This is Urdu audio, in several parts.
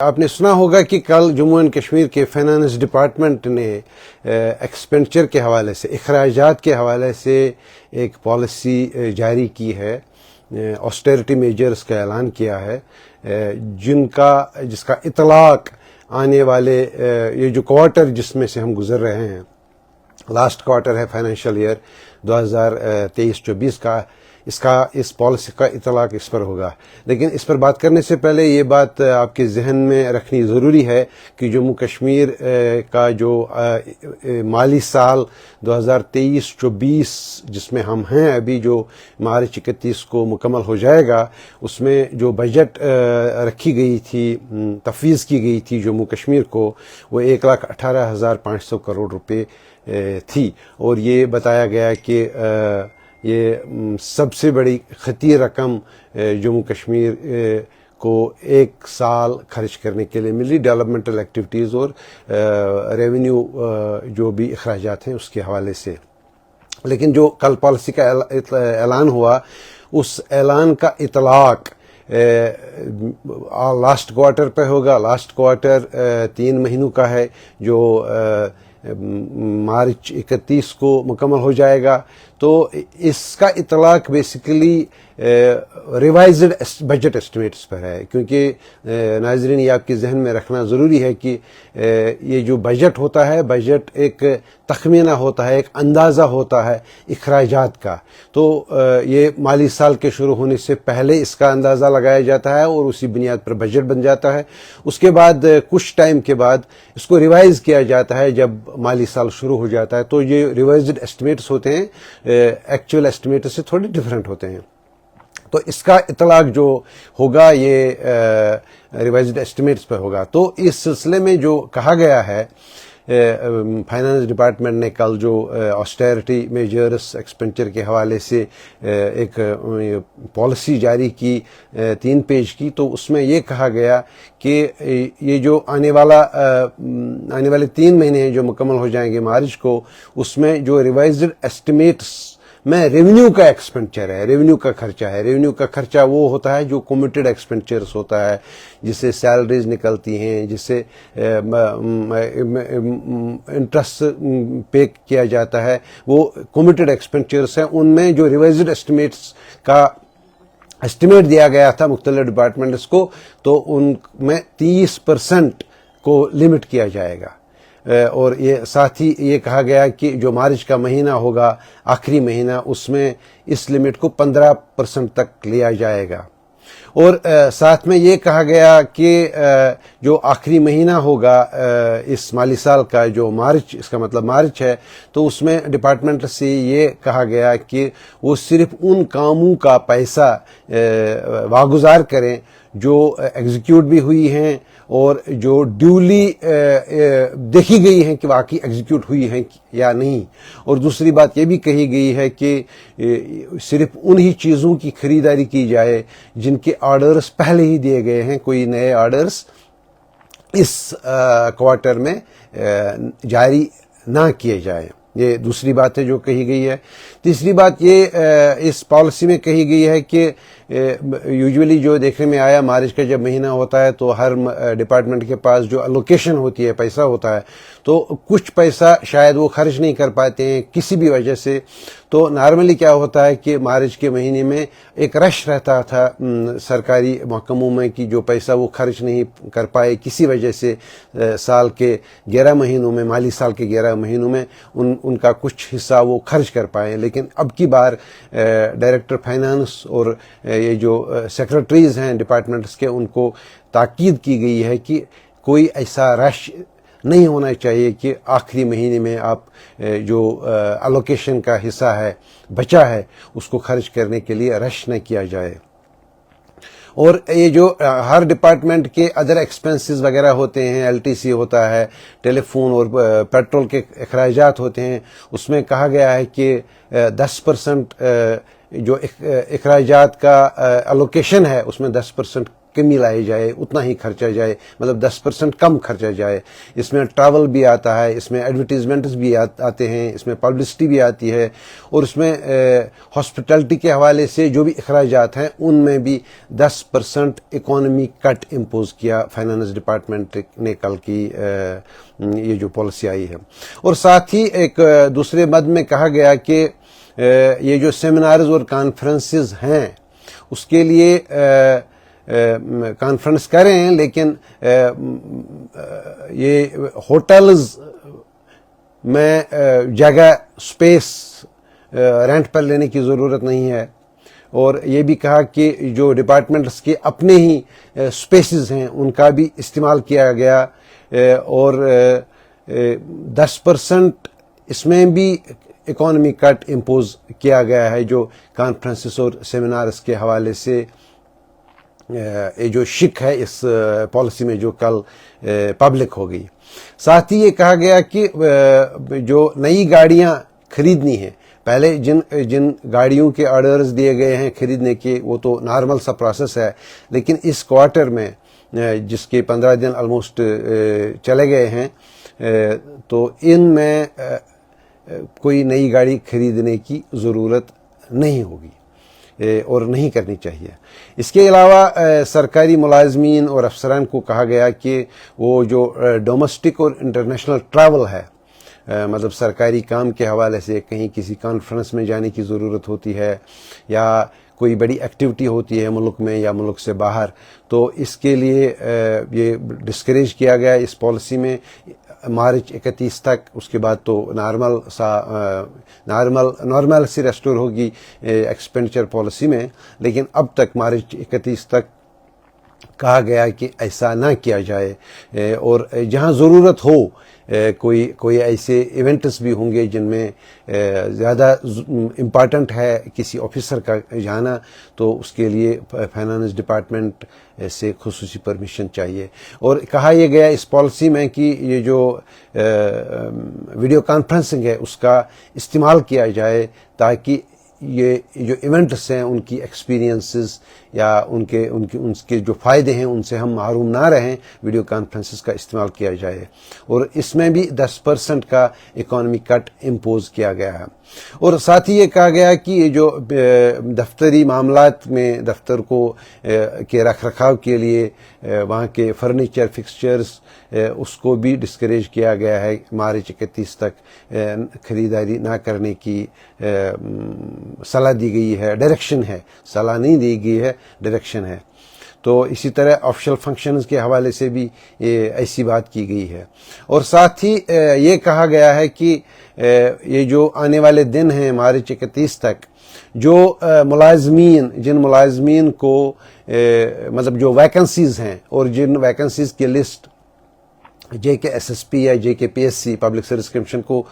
آپ نے سنا ہوگا کہ کل جموں اینڈ کشمیر کے فائنانس ڈپارٹمنٹ نے ایکسپینڈیچر کے حوالے سے، اخراجات کے حوالے سے ایک پالیسی جاری کی ہے، آسٹیرٹی میجرز کا اعلان کیا ہے، جس کا اطلاق آنے والے یہ جو کوارٹر جس میں سے ہم گزر رہے ہیں، لاسٹ کوارٹر ہے فائنینشیل ایئر 2023-24 کا، اس پالیسی کا اطلاق اس پر ہوگا۔ لیکن اس پر بات کرنے سے پہلے یہ بات آپ کے ذہن میں رکھنی ضروری ہے کہ جموں کشمیر کا جو مالی سال 2023-24 جس میں ہم ہیں ابھی، جو مارچ 31 کو مکمل ہو جائے گا، اس میں جو بجٹ رکھی گئی تھی، تفویض کی گئی تھی جموں کشمیر کو، وہ 1,18,500 کروڑ روپے تھی، اور یہ بتایا گیا کہ یہ سب سے بڑی خطیر رقم جموں کشمیر کو ایک سال خرچ کرنے کے لیے ملی، ڈیولپمنٹل ایکٹیویٹیز اور ریونیو جو بھی اخراجات ہیں اس کے حوالے سے۔ لیکن جو کل پالیسی کا اعلان ہوا، اس اعلان کا اطلاق لاسٹ کوارٹر پہ ہوگا۔ لاسٹ کوارٹر 3 مہینوں کا ہے، جو مارچ 31 کو مکمل ہو جائے گا۔ تو اس کا اطلاق بیسیکلی ریوائزڈ بجٹ اسٹیمیٹس پر ہے، کیونکہ ناظرین یہ آپ کے ذہن میں رکھنا ضروری ہے کہ یہ جو بجٹ ہوتا ہے، بجٹ ایک تخمینہ ہوتا ہے، ایک اندازہ ہوتا ہے اخراجات کا۔ تو یہ مالی سال کے شروع ہونے سے پہلے اس کا اندازہ لگایا جاتا ہے اور اسی بنیاد پر بجٹ بن جاتا ہے۔ اس کے بعد کچھ ٹائم کے بعد اس کو ریوائز کیا جاتا ہے جب مالی سال شروع ہو جاتا ہے۔ تو یہ ریوائزڈ اسٹیمیٹس ہوتے ہیں، ایکچوئل اسٹیمیٹس سے تھوڑے ڈفرینٹ ہوتے ہیں۔ تو اس کا اطلاق جو ہوگا یہ ریوائزڈ اسٹیمیٹس پر ہوگا۔ تو اس سلسلے میں جو کہا گیا ہے، فائنانس ڈپارٹمنٹ نے کل جو آسٹیرٹی میجرز ایکسپینڈیچر کے حوالے سے ایک پالیسی جاری کی 3 پیج کی، تو اس میں یہ کہا گیا کہ یہ جو آنے والے 3 مہینے ہیں جو مکمل ہو جائیں گے مارچ کو، اس میں جو ریوائزڈ اسٹیمیٹس میں ریونیو کا ایکسپینڈیچر ہے، ریونیو کا خرچہ ہے۔ ریونیو کا خرچہ وہ ہوتا ہے جو کمیٹڈ ایکسپینڈیچرز ہوتا ہے، جس سے سیلریز نکلتی ہیں، جس سے انٹرسٹ پے کیا جاتا ہے، وہ کمیٹڈ ایکسپینڈیچرز ہیں۔ ان میں جو ریوائزڈ اسٹیمیٹس کا اسٹیمیٹ دیا گیا تھا مختلف ڈپارٹمنٹس کو، تو ان میں 30% کو لمٹ کیا جائے گا، اور یہ ساتھ ہی یہ کہا گیا کہ جو مارچ کا مہینہ ہوگا، آخری مہینہ، اس میں اس لمٹ کو 15% تک لیا جائے گا۔ اور ساتھ میں یہ کہا گیا کہ جو آخری مہینہ ہوگا اس مالی سال کا، جو مارچ، اس کا مطلب مارچ ہے، تو اس میں ڈپارٹمنٹ سے یہ کہا گیا کہ وہ صرف ان کاموں کا پیسہ واگزار کریں جو ایگزیکیوٹ بھی ہوئی ہیں اور جو ڈیولی دیکھی گئی ہیں کہ واقعی ایگزیکیوٹ ہوئی ہیں یا نہیں۔ اور دوسری بات یہ بھی کہی گئی ہے کہ صرف انہی چیزوں کی خریداری کی جائے جن کے آرڈرز پہلے ہی دیے گئے ہیں، کوئی نئے آرڈرز اس کوارٹر میں جاری نہ کیے جائیں۔ یہ دوسری بات ہے جو کہی گئی ہے۔ تیسری بات یہ اس پالیسی میں کہی گئی ہے کہ یوزولی جو دیکھنے میں آیا، مارچ کا جب مہینہ ہوتا ہے تو ہر ڈپارٹمنٹ کے پاس جو الوکیشن ہوتی ہے، پیسہ ہوتا ہے، تو کچھ پیسہ شاید وہ خرچ نہیں کر پاتے ہیں کسی بھی وجہ سے۔ تو نارملی کیا ہوتا ہے کہ مارچ کے مہینے میں ایک رش رہتا تھا سرکاری محکموں میں کہ جو پیسہ وہ خرچ نہیں کر پائے کسی وجہ سے، سال کے 11 مہینوں میں، مالی سال کے 11 مہینوں میں ان کا کچھ حصہ وہ خرچ کر پائے۔ لیکن اب کی بار ڈائریکٹر فائنانس اور یہ جو سیکرٹریز ہیں ڈپارٹمنٹس کے، ان کو تاکید کی گئی ہے کہ کوئی ایسا رش نہیں ہونا چاہیے کہ آخری مہینے میں آپ جو الوکیشن کا حصہ ہے، بچا ہے، اس کو خرچ کرنے کے لیے رش نہ کیا جائے۔ اور یہ جو ہر ڈپارٹمنٹ کے ادر ایکسپنسز وغیرہ ہوتے ہیں، LTC ہوتا ہے، ٹیلی فون اور پیٹرول کے اخراجات ہوتے ہیں، اس میں کہا گیا ہے کہ 10% جو اخراجات کا الوکیشن ہے، اس میں 10% کمی لائی جائے، اتنا ہی خرچہ جائے، مطلب 10% کم خرچہ جائے. اس میں ٹریول بھی آتا ہے، اس میں ایڈورٹیزمنٹس بھی آتے ہیں، اس میں پبلسٹی بھی آتی ہے، اور اس میں ہاسپٹلٹی کے حوالے سے جو بھی اخراجات ہیں ان میں بھی 10% اکانومی کٹ امپوز کیا فائنانس ڈپارٹمنٹ نے کل کی یہ جو پالیسی آئی ہے. اور ساتھ ہی ایک دوسرے مد میں کہا گیا کہ یہ جو سیمینارز اور کانفرنسز ہیں اس کے لیے کانفرنس کریں، لیکن یہ ہوٹلز میں جگہ اسپیس رینٹ پر لینے کی ضرورت نہیں ہے. اور یہ بھی کہا کہ جو ڈپارٹمنٹس کے اپنے ہی اسپیسز ہیں ان کا بھی استعمال کیا گیا، اور 10% اس میں بھی اکانومی کٹ امپوز کیا گیا ہے جو کانفرنسز اور سیمینارز کے حوالے سے یہ جو شک ہے اس پالیسی میں جو کل پبلک ہو گئی. ساتھ ہی یہ کہا گیا کہ جو نئی گاڑیاں خریدنی ہیں، پہلے جن گاڑیوں کے آرڈرز دیے گئے ہیں خریدنے کے وہ تو نارمل سا پروسیس ہے، لیکن اس کوارٹر میں جس کے 15 دن آلموسٹ چلے گئے ہیں تو ان میں کوئی نئی گاڑی خریدنے کی ضرورت نہیں ہوگی اور نہیں کرنی چاہیے. اس کے علاوہ سرکاری ملازمین اور افسران کو کہا گیا کہ وہ جو ڈومیسٹک اور انٹرنیشنل ٹریول ہے، مطلب سرکاری کام کے حوالے سے کہیں کسی کانفرنس میں جانے کی ضرورت ہوتی ہے یا کوئی بڑی ایکٹیویٹی ہوتی ہے ملک میں یا ملک سے باہر، تو اس کے لیے یہ ڈسکریج کیا گیا اس پالیسی میں مارچ 31 تک. اس کے بعد تو نارمل سی ریسٹور ہوگی ایکسپینڈیچر پالیسی میں، لیکن اب تک مارچ 31 تک کہا گیا کہ ایسا نہ کیا جائے. اور جہاں ضرورت ہو کوئی ایسے ایونٹس بھی ہوں گے جن میں زیادہ امپارٹنٹ ہے کسی آفیسر کا جانا، تو اس کے لیے فائنانس ڈپارٹمنٹ سے خصوصی پرمیشن چاہیے. اور کہا یہ گیا اس پالیسی میں کہ یہ جو ویڈیو کانفرنسنگ ہے اس کا استعمال کیا جائے تاکہ یہ جو ایونٹس ہیں ان کی ایکسپیرینسز یا ان کے جو فائدے ہیں ان سے ہم محروم نہ رہیں، ویڈیو کانفرنسز کا استعمال کیا جائے. اور اس میں بھی 10% کا اکانومی کٹ امپوز کیا گیا ہے. اور ساتھ ہی یہ کہا گیا کہ یہ جو دفتری معاملات میں دفتر کے رکھ رکھاؤ کے لیے وہاں کے فرنیچر فکسچرز اس کو بھی ڈسکریج کیا گیا ہے. مارچ 31 تک خریداری نہ کرنے کی صلاح دی گئی ہے، ڈائریکشن ہے، صلاح نہیں دی گئی ہے، ڈائریکشن ہے. تو اسی طرح آفیشل فنکشنز کے حوالے سے بھی ایسی بات کی گئی ہے. اور ساتھ ہی یہ کہا گیا ہے کہ یہ جو آنے والے دن ہیں مارچ 31 تک جو جن ملازمین کو مطلب جو ویکنسیز ہیں اور جن ویکنسیز کی لسٹ JKSSP یا JKPSC پبلک سروس کمیشن کو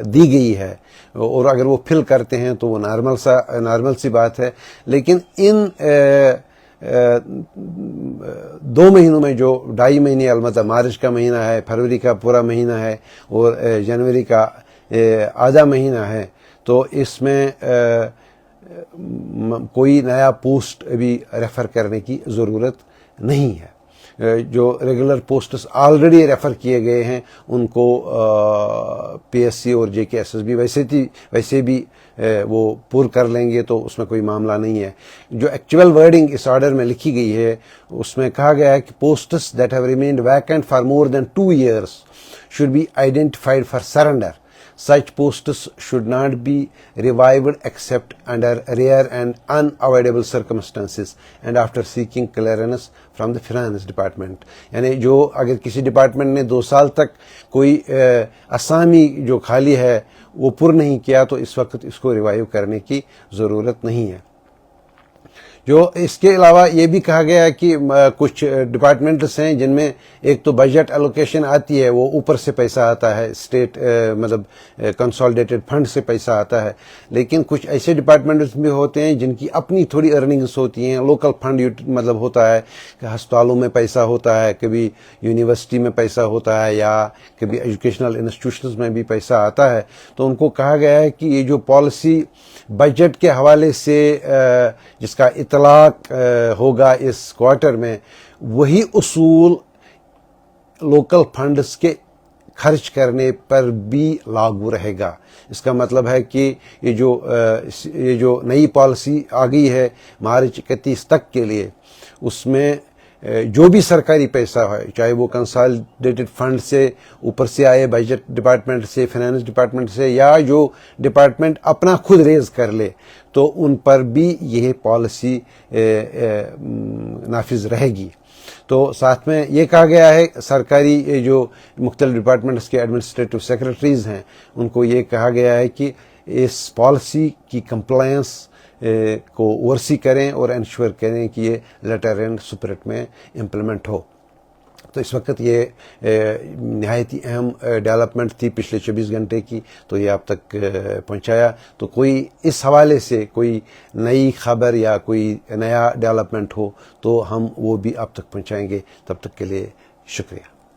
دی گئی ہے، اور اگر وہ فل کرتے ہیں تو وہ نارمل سی بات ہے. لیکن ان 2 مہینوں میں جو 2.5 مہینے، البتہ مارچ کا مہینہ ہے، فروری کا پورا مہینہ ہے اور جنوری کا آدھا مہینہ ہے، تو اس میں کوئی نیا پوسٹ ابھی ریفر کرنے کی ضرورت نہیں ہے. جو ریگولر پوسٹس آلریڈی ریفر کیے گئے ہیں ان کو PSC اور JKSSB ویسے بھی وہ پور کر لیں گے، تو اس میں کوئی معاملہ نہیں ہے. جو ایکچوئل ورڈنگ اس آرڈر میں لکھی گئی ہے اس میں کہا گیا ہے کہ posts that have remained vacant for more than 2 years should be identified for surrender. Such posts should not be revived except under rare and unavoidable circumstances and after seeking clearance from the finance department. یعنی جو اگر کسی ڈپارٹمنٹ نے 2 سال تک کوئی اسامی جو خالی ہے وہ پر نہیں کیا تو اس وقت اس کو ریوائیو کرنے کی ضرورت نہیں ہے. جو اس کے علاوہ یہ بھی کہا گیا ہے کہ کچھ ڈپارٹمنٹس ہیں جن میں ایک تو بجٹ الوکیشن آتی ہے، وہ اوپر سے پیسہ آتا ہے، اسٹیٹ مطلب کنسالیڈیٹڈ فنڈ سے پیسہ آتا ہے، لیکن کچھ ایسے ڈپارٹمنٹس بھی ہوتے ہیں جن کی اپنی تھوڑی ارننگس ہوتی ہیں. لوکل فنڈ مطلب ہوتا ہے کہ ہسپتالوں میں پیسہ ہوتا ہے، کبھی یونیورسٹی میں پیسہ ہوتا ہے یا کبھی ایجوکیشنل انسٹیٹیوشنز میں بھی پیسہ آتا ہے. تو ان کو کہا گیا ہے کہ یہ جو پالیسی بجٹ کے حوالے سے جس کا اطلاق ہوگا اس کوارٹر میں وہی اصول لوکل فنڈز کے خرچ کرنے پر بھی لاگو رہے گا. اس کا مطلب ہے کہ یہ جو نئی پالیسی آ گئی ہے مارچ 31 تک کے لیے، اس میں جو بھی سرکاری پیسہ ہے، چاہے وہ کنسالیڈیٹڈ فنڈ سے اوپر سے آئے، بجٹ ڈپارٹمنٹ سے، فائنانس ڈپارٹمنٹ سے، یا جو ڈپارٹمنٹ اپنا خود ریز کر لے، تو ان پر بھی یہ پالیسی نافذ رہے گی. تو ساتھ میں یہ کہا گیا ہے سرکاری جو مختلف ڈپارٹمنٹس کے ایڈمنسٹریٹو سیکرٹریز ہیں ان کو یہ کہا گیا ہے کہ اس پالیسی کی کمپلائنس کو اوورسی کریں اور انشور کریں کہ یہ لیٹر اینڈ اسپرٹ میں امپلیمنٹ ہو. تو اس وقت یہ نہایت ہی اہم ڈیولپمنٹ تھی پچھلے 24 گھنٹے کی، تو یہ آپ تک پہنچایا. تو کوئی اس حوالے سے کوئی نئی خبر یا کوئی نیا ڈیولپمنٹ ہو تو ہم وہ بھی آپ تک پہنچائیں گے. تب تک کے لیے شکریہ.